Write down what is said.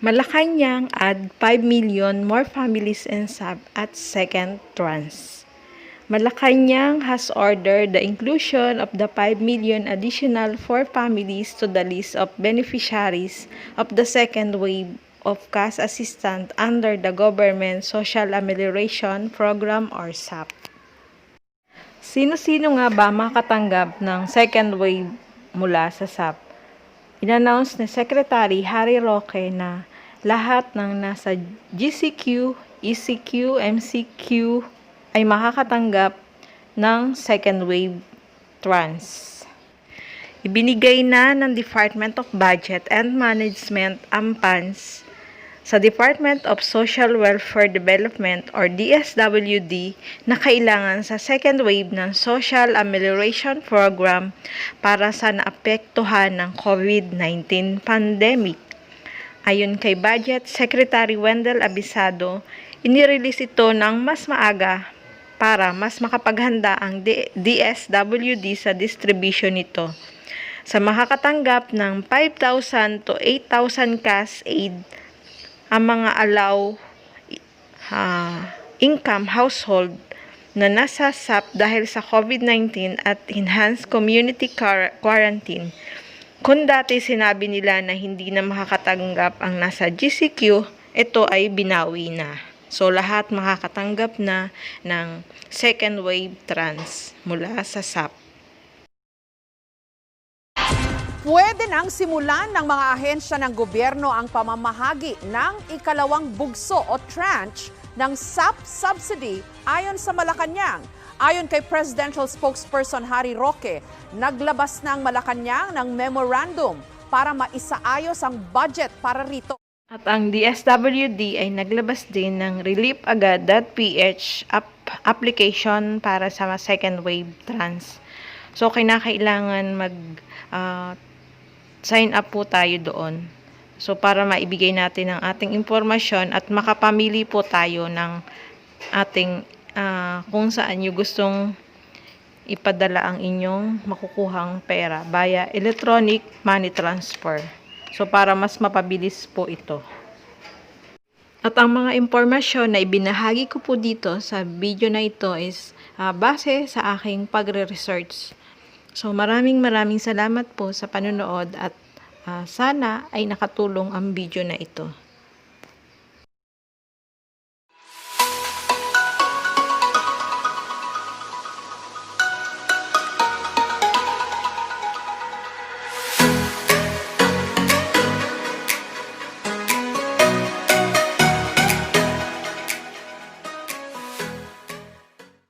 Malacanang add 5 million more families in SAP at second tranche. Malacanang has ordered the inclusion of the 5 million additional for families to the list of beneficiaries of the second wave of cash assistance under the Government Social Amelioration Program or SAP. Sino-sino nga ba makatanggap ng second wave mula sa SAP? In-announce ni Secretary Harry Roque na lahat ng nasa GCQ, ECQ, MCQ ay makakatanggap ng second wave tranche. Ibinigay na ng Department of Budget and Management ang funds sa Department of Social Welfare Development or Dswd na kailangan sa second wave ng Social Amelioration Program para sa naapektuhan ng COVID-19 pandemic. Ayon kay Budget Secretary Wendell Abisado, inirelease ito ng mas maaga para mas makapaghanda ang DSWD sa distribution nito. Sa makakatanggap ng 5,000 to 8,000 cash aid, ang mga income household na nasa SAP dahil sa COVID-19 at enhanced community quarantine. Kung dati sinabi nila na hindi na makakatanggap ang nasa GCQ, ito ay binawi na. So lahat makakatanggap na ng second wave tranche mula sa SAP. Pwede nang simulan ng mga ahensya ng gobyerno ang pamamahagi ng ikalawang bugso o tranche ng SAP subsidy ayon sa Malacanang. Ayon kay Presidential Spokesperson Harry Roque, naglabas na ang Malacanang ng memorandum para maisaayos ang budget para rito. At ang DSWD ay naglabas din ng reliefagad.ph application para sa second wave tranche. So kinakailangan sign up po tayo doon. So para maibigay natin ang ating impormasyon at makapamili po tayo ng ating kung saan nyo gustong ipadala ang inyong makukuhang pera via electronic money transfer. So para mas mapabilis po ito. At ang mga impormasyon na ibinahagi ko po dito sa video na ito is base sa aking pagre-research. So maraming salamat po sa panonood at sana ay nakatulong ang video na ito.